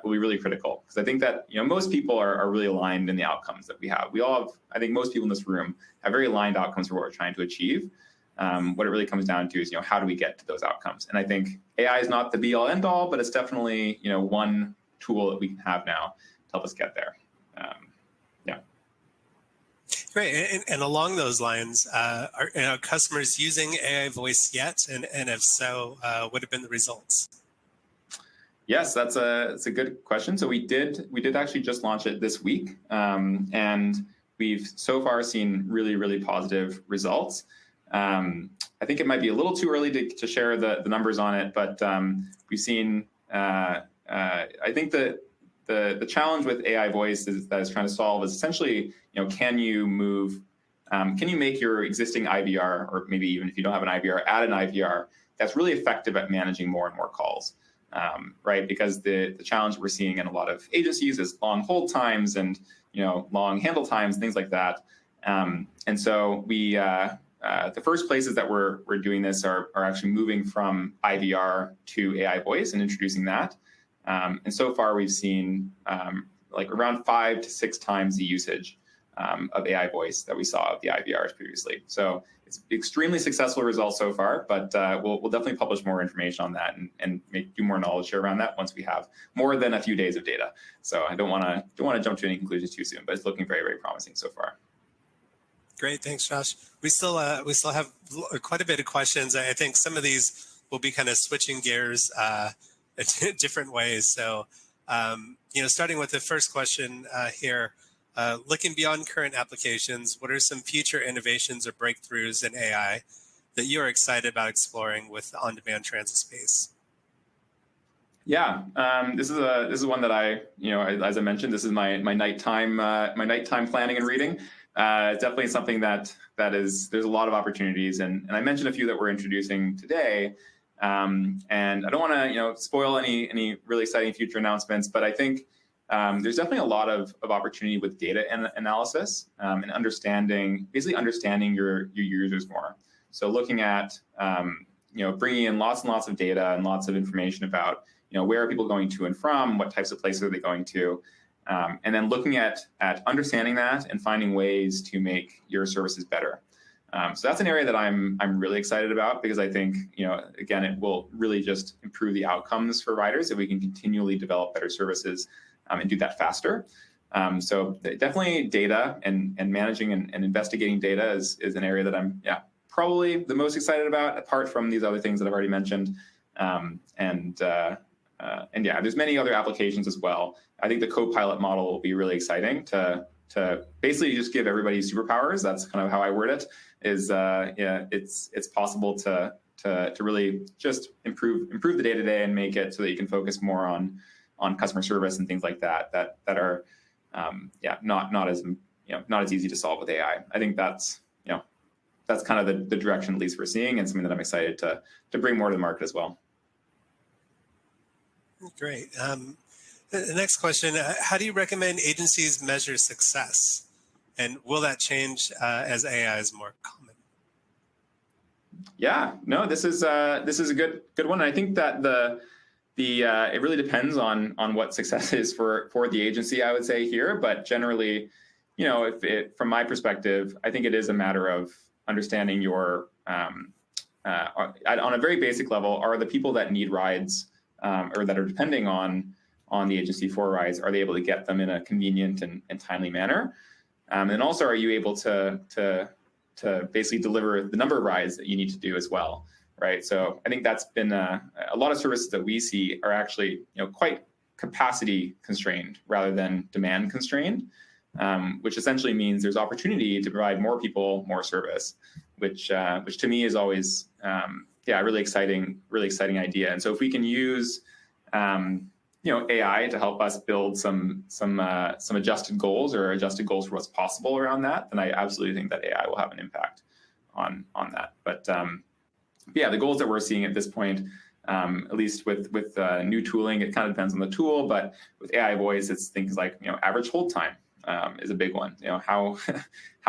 really critical. Because I think that most people are really aligned in the outcomes that we have. We all have, I think most people in this room have very aligned outcomes for what we're trying to achieve. What it really comes down to is how do we get to those outcomes? And I think AI is not the be all end all, but it's definitely one tool that we can have now to help us get there. Great. And along those lines, are customers using AI voice yet? And if so, what have been the results? Yes, that's a good question. So we did actually just launch it this week, and we've so far seen really, really positive results. I think it might be a little too early to share the numbers on it, but we've seen. I think that the challenge with AI voice that it's trying to solve is essentially, can you make your existing IVR, or maybe even if you don't have an IVR, add an IVR that's really effective at managing more and more calls, right? Because the challenge we're seeing in a lot of agencies is long hold times and long handle times, things like that. And so we the first places that we're doing this are actually moving from IVR to AI voice and introducing that. And so far, we've seen around 5 to 6 times the usage of AI voice that we saw of the IVRs previously. So it's extremely successful results so far, but we'll definitely publish more information on that and do more knowledge share around that once we have more than a few days of data. So I don't want to jump to any conclusions too soon, but it's looking very, very promising so far. Great, thanks, Josh. We still have quite a bit of questions. I think some of these will be kind of switching gears different ways. So, starting with the first question here, looking beyond current applications, what are some future innovations or breakthroughs in AI that you are excited about exploring with the on-demand transit space? Yeah, this is one that as I mentioned, this is my nighttime planning and reading. It's definitely something that there's a lot of opportunities, and I mentioned a few that we're introducing today. And I don't want to spoil any really exciting future announcements, but I think there's definitely a lot of opportunity with data analysis and basically understanding your users more. So looking at bringing in lots and lots of data and lots of information about where are people going to and from, what types of places are they going to, and then looking at understanding that and finding ways to make your services better. So that's an area that I'm really excited about, because I think, again, it will really just improve the outcomes for riders if we can continually develop better services and do that faster. So definitely data and managing and investigating data is an area that I'm probably the most excited about, apart from these other things that I've already mentioned. And there's many other applications as well. I think the co-pilot model will be really exciting to basically just give everybody superpowers. That's kind of how I word it. Is yeah, it's possible to really just improve the day to day and make it so that you can focus more on customer service and things like that are yeah, not as easy to solve with AI. I think that's that's kind of the direction at least we're seeing, and something that I'm excited to bring more to the market as well. Great. The next question, how do you recommend agencies measure success? And will that change as AI is more common? Yeah, no, this is a good one. I think that it really depends on what success is for the agency, I would say here. But generally, from my perspective, I think it is a matter of understanding your on a very basic level, are the people that need rides or that are depending on the agency for rides, are they able to get them in a convenient and timely manner? And also, are you able to basically deliver the number of rides that you need to do as well, right? So I think that's been a lot of services that we see are actually quite capacity constrained rather than demand constrained, which essentially means there's opportunity to provide more people more service, which to me is always really exciting idea. And so if we can use AI to help us build some adjusted goals or adjusted goals for what's possible around that, then I absolutely think that AI will have an impact on that. But yeah, the goals that we're seeing at this point, at least with new tooling, it kind of depends on the tool, but with AI voice, it's things like average hold time is a big one. How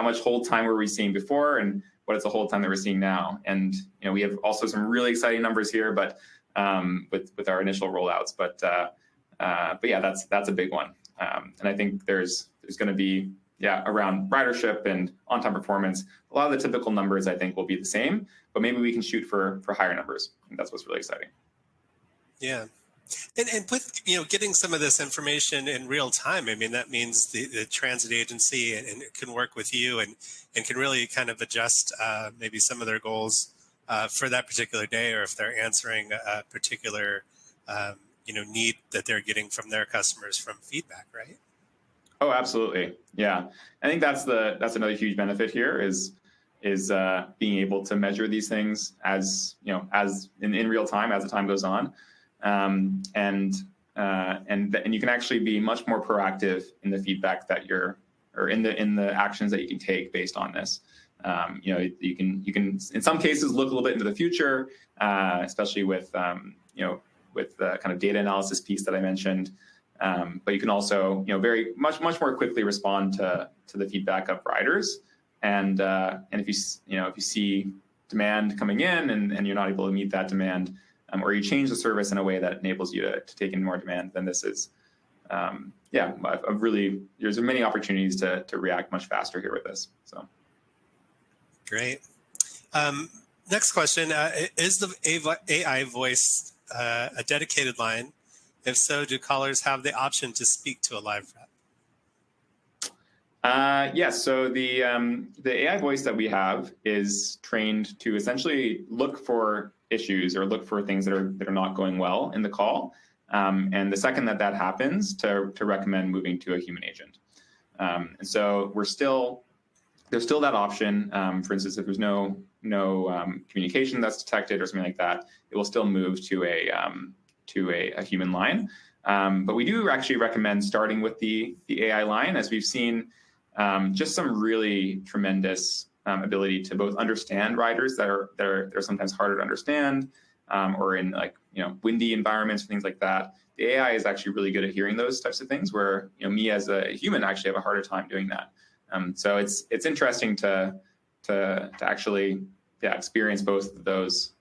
much hold time were we seeing before, and what is the hold time that we're seeing now? And we have also some really exciting numbers here, but with our initial rollouts. But yeah, that's a big one. And I think there's going to be around ridership and on-time performance. A lot of the typical numbers I think will be the same, but maybe we can shoot for higher numbers. And that's what's really exciting. Yeah. And with getting some of this information in real time, I mean, that means the transit agency and it can work with you and can really kind of adjust maybe some of their goals for that particular day, or if they're answering a particular need that they're getting from their customers from feedback, right? Oh, absolutely. Yeah, I think that's another huge benefit here is being able to measure these things as in real time as the time goes on. And you can actually be much more proactive in the feedback that in the actions that you can take based on this. You can in some cases look a little bit into the future, especially with the kind of data analysis piece that I mentioned. But you can also very much more quickly respond to the feedback of riders. And if you see demand coming in and you're not able to meet that demand, or you change the service in a way that enables you to take in more demand, then this is, there's many opportunities to react much faster here with this. So, great. Next question: is the AI voice a dedicated line? If so, do callers have the option to speak to a live rep? Yes. So the AI voice that we have is trained to essentially look for issues or look for things that are not going well in the call, and the second that happens, to recommend moving to a human agent. And so there's still that option. For instance, if there's no communication that's detected or something like that, it will still move to a human line. But we do actually recommend starting with the AI line, as we've seen just some really tremendous ability to both understand riders that are sometimes harder to understand, or in windy environments or things like that. The AI is actually really good at hearing those types of things, where me as a human actually have a harder time doing that. So it's interesting to actually experience both of those.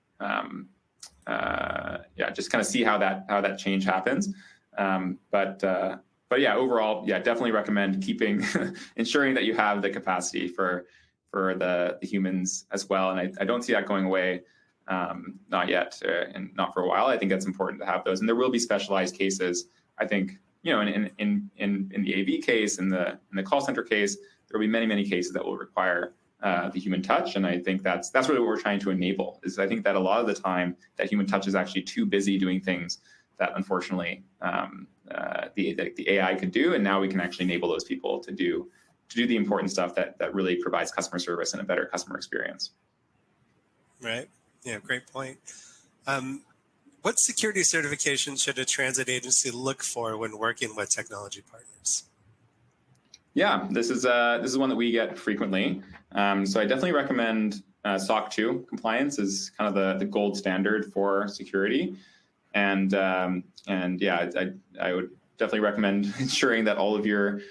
Just kind of see how that change happens. But yeah, overall, definitely recommend ensuring that you have the capacity for the humans as well. And I don't see that going away, not yet, and not for a while. I think that's important to have those, and there will be specialized cases. I think in the AV case, in the call center case, there will be many cases that will require the human touch, and I think that's really what we're trying to enable. Is I think that a lot of the time that human touch is actually too busy doing things that unfortunately the AI could do, and now we can actually enable those people to do do the important stuff that really provides customer service and a better customer experience. Right. Yeah, great point. What security certification should a transit agency look for when working with technology partners? Yeah, this is one that we get frequently. So I definitely recommend SOC 2 compliance is kind of the gold standard for security, and yeah, I would definitely recommend ensuring that all of your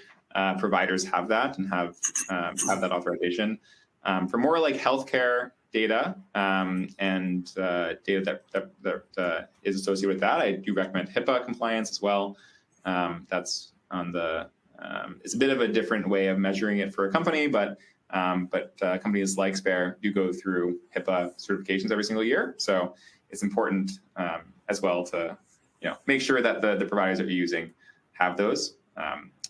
providers have that and have that authorization. For more like healthcare data and data that is associated with that, I do recommend HIPAA compliance as well. That's on the it's a bit of a different way of measuring it for a company, but companies like Spare do go through HIPAA certifications every single year. So it's important as well to make sure that the providers that you're using have those.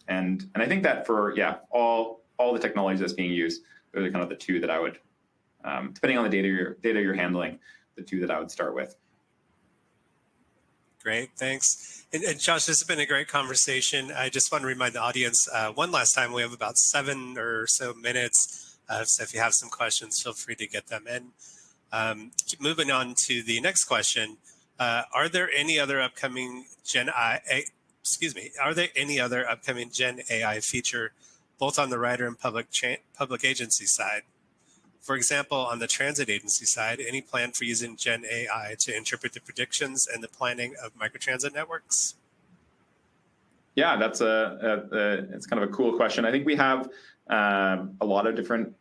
And I think that for all the technology that's being used, those are kind of the two that I would, depending on the data you're handling, the two that I would start with. Great, thanks. And Josh, this has been a great conversation. I just want to remind the audience one last time, we have about 7 or so minutes. So if you have some questions, feel free to get them in. Keep moving on to the next question. Are there any other upcoming Gen AI feature, both on the rider and public agency side? For example, on the transit agency side, any plan for using Gen AI to interpret the predictions and the planning of microtransit networks? Yeah, that's it's kind of a cool question. I think we have a lot of different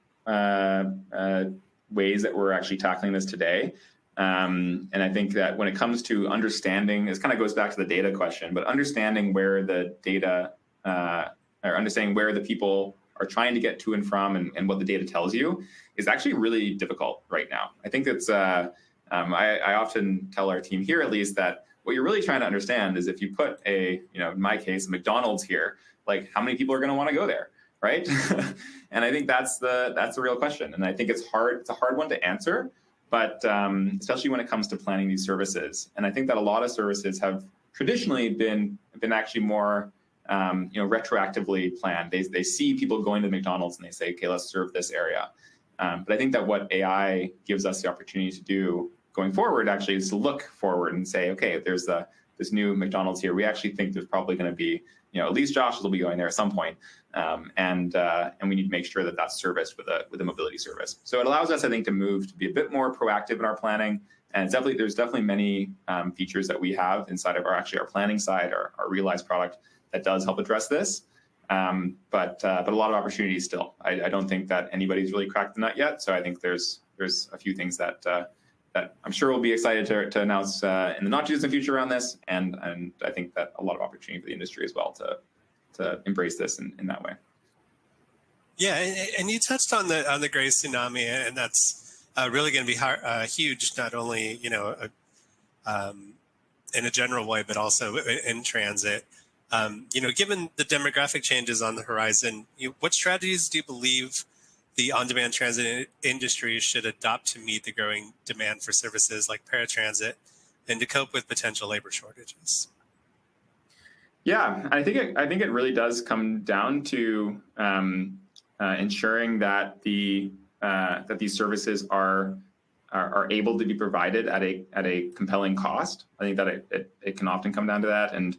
ways that we're actually tackling this today. And I think that when it comes to understanding, this kind of goes back to the data question, but understanding where the data or understanding where the people are trying to get to and from and what the data tells you is actually really difficult right now. I think it's, I often tell our team here at least that what you're really trying to understand is if you put in my case, McDonald's here, like how many people are going to want to go there, right? And I think that's the real question. And I think it's a hard one to answer, but especially when it comes to planning these services. And I think that a lot of services have traditionally been actually more retroactively planned. They see people going to McDonald's and they say, okay, let's serve this area. But I think that what AI gives us the opportunity to do going forward actually is to look forward and say, okay, if there's this new McDonald's here, we actually think there's probably going to be, at least Josh will be going there at some point. And we need to make sure that that's serviced with a mobility service. So it allows us, I think, to move to be a bit more proactive in our planning. And there's definitely many features that we have inside of our planning side, our Realize product that does help address this. But a lot of opportunities still. I don't think that anybody's really cracked the nut yet. So I think there's a few things that I'm sure we'll be excited to announce in the not too distant future around this. And I think that a lot of opportunity for the industry as well to embrace this in that way. Yeah, and you touched on the gray tsunami, and that's really going to be huge, not only in a general way, but also in transit. Given the demographic changes on the horizon, what strategies do you believe the on-demand transit industry should adopt to meet the growing demand for services like paratransit and to cope with potential labor shortages? Yeah, I think it really does come down to ensuring that that these services are able to be provided at a compelling cost. I think that it can often come down to that, and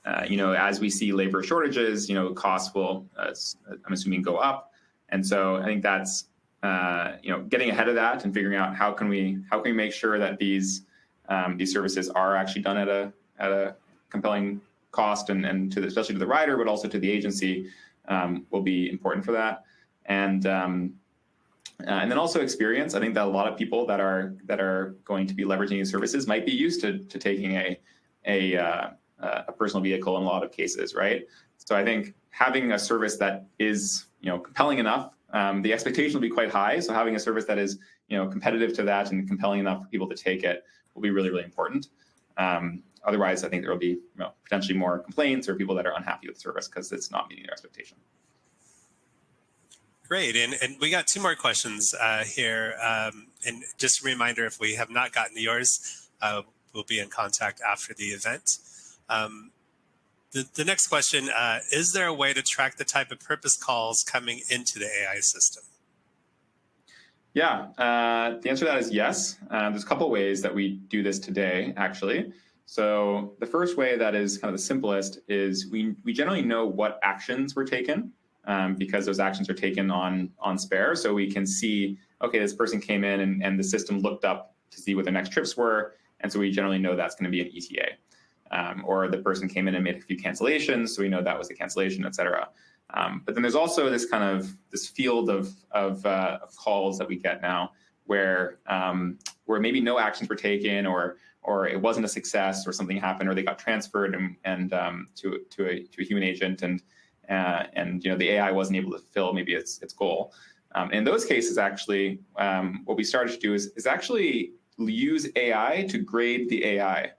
as we see labor shortages, costs will, I'm assuming, go up. And so I think that's, getting ahead of that and figuring out how can we make sure that these services are actually done at a compelling cost and especially to the rider, but also to the agency, will be important for that. And then also experience. I think that a lot of people that are going to be leveraging these services might be used to taking a personal vehicle in a lot of cases, right? So I think having a service that is compelling enough, the expectation will be quite high. So having a service that is competitive to that and compelling enough for people to take it will be really, really important. Otherwise, I think there will be potentially more complaints or people that are unhappy with the service because it's not meeting their expectation. Great, and we got 2 more questions here. And just a reminder, if we have not gotten to yours, we'll be in contact after the event. The next question, is there a way to track the type of purpose calls coming into the AI system? Yeah, the answer to that is yes. There's a couple ways that we do this today, actually. So the first way that is kind of the simplest is we generally know what actions were taken because those actions are taken on Spare. So we can see, okay, this person came in and the system looked up to see what their next trips were. And so we generally know that's going to be an ETA. Or the person came in and made a few cancellations, so we know that was a cancellation, et cetera. But then there's also this kind of this field of calls that we get now where maybe no actions were taken or it wasn't a success or something happened or they got transferred and to a human agent and the AI wasn't able to fulfill maybe its goal. In those cases, actually, what we started to do is actually use AI to grade the AI.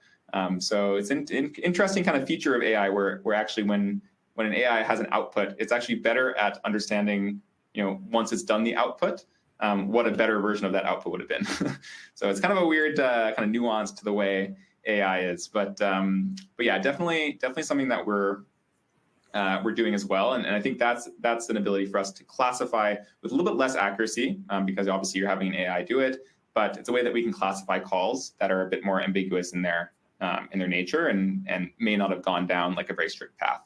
So it's an interesting kind of feature of AI where actually when an AI has an output, it's actually better at understanding, once it's done the output, what a better version of that output would have been. So it's kind of a weird kind of nuance to the way AI is, but yeah, definitely something that we're doing as well, and I think that's an ability for us to classify with a little bit less accuracy because obviously you're having an AI do it, but it's a way that we can classify calls that are a bit more ambiguous in their nature and may not have gone down like a very strict path.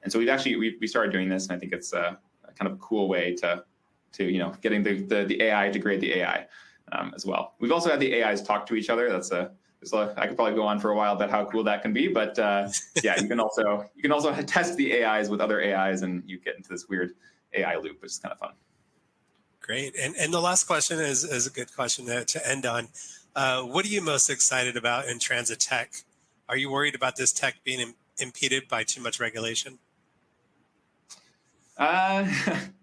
And so we started doing this, and I think it's a kind of a cool way to getting the AI to grade the AI as well. We've also had the AIs talk to each other. I could probably go on for a while about how cool that can be, but yeah, you can also test the AIs with other AIs, and you get into this weird AI loop, which is kind of fun. Great, and the last question is a good question to end on. What are you most excited about in transit tech? Are you worried about this tech being impeded by too much regulation? I'm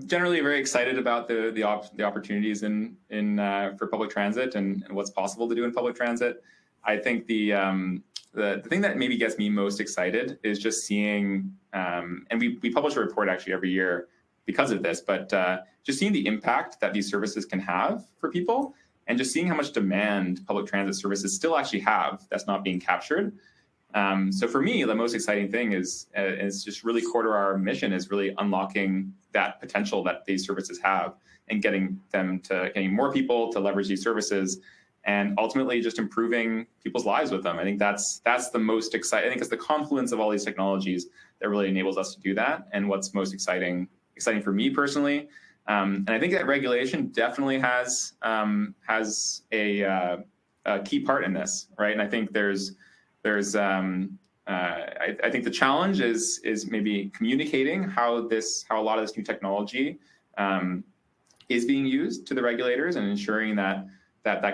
generally very excited about the opportunities for public transit and what's possible to do in public transit. I think the thing that maybe gets me most excited is just seeing, and we publish a report actually every year because of this, but just seeing the impact that these services can have for people, and just seeing how much demand public transit services still actually have that's not being captured. So for me, the most exciting thing is just really core to our mission is really unlocking that potential that these services have and getting more people to leverage these services and ultimately just improving people's lives with them. I think that's the most exciting. I think it's the confluence of all these technologies that really enables us to do that. And what's most exciting for me personally. And I think that regulation definitely has a key part in this, right? And I think I think the challenge is maybe communicating how a lot of this new technology is being used to the regulators and ensuring that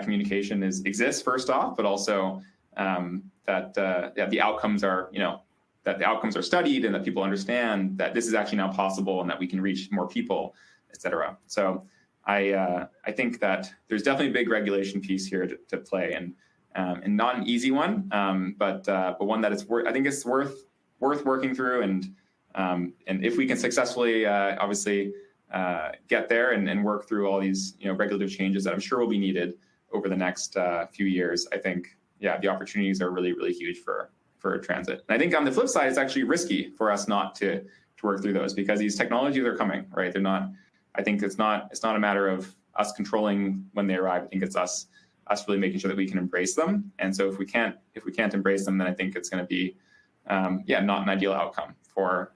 communication exists first off, but also that the outcomes are that the outcomes are studied and that people understand that this is actually now possible and that we can reach more people, et cetera. So I think that there's definitely a big regulation piece here to play, and not an easy one, but one that I think it's worth working through, and if we can successfully obviously get there and work through all these regulative changes that I'm sure will be needed over the next few years, I think the opportunities are really, really huge for transit. And I think on the flip side, it's actually risky for us not to work through those because these technologies are coming, right? They're not. I think it's not a matter of us controlling when they arrive. I think it's us really making sure that we can embrace them. And so if we can't embrace them, then I think it's going to be not an ideal outcome for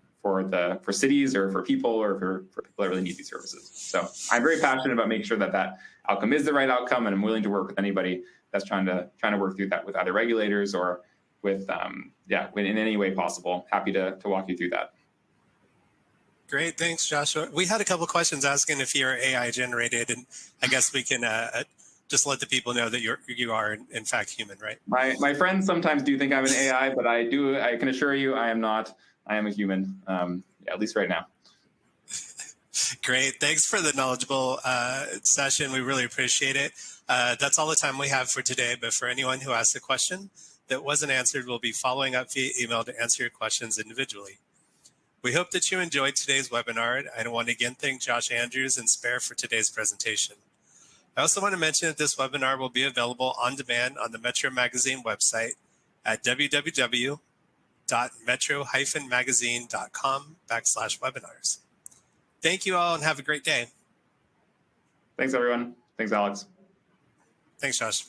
cities or for people or for people that really need these services. So I'm very passionate about making sure that outcome is the right outcome, and I'm willing to work with anybody that's trying to work through that with either regulators or with in any way possible. Happy to walk you through that. Great, thanks, Joshua. We had a couple of questions asking if you're AI generated, and I guess we can just let the people know that you are in fact human, right? My friends sometimes do think I'm an AI, but I can assure you I am not. I am a human, at least right now. Great, thanks for the knowledgeable session. We really appreciate it. That's all the time we have for today, but for anyone who asked a question that wasn't answered, we'll be following up via email to answer your questions individually. We hope that you enjoyed today's webinar. I want to again thank Josh Andrews and Spare for today's presentation. I also want to mention that this webinar will be available on demand on the Metro Magazine website at www.metro.ca/webinar. www.metro-magazine.com/webinars. Thank you all and have a great day. Thanks, everyone. Thanks, Alex. Thanks, Josh.